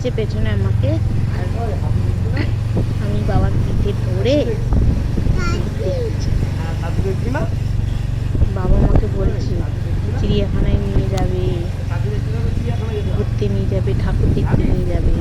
আসছে পেছনে আমাকে, আর আমি বাবার পিঠে ধরে বাবা আমাকে বলছে চিড়িয়াখানায় নিয়ে যাবে, ঘুরতে নিয়ে যাবে, ঠাকুর দেখতে নিয়ে যাবে।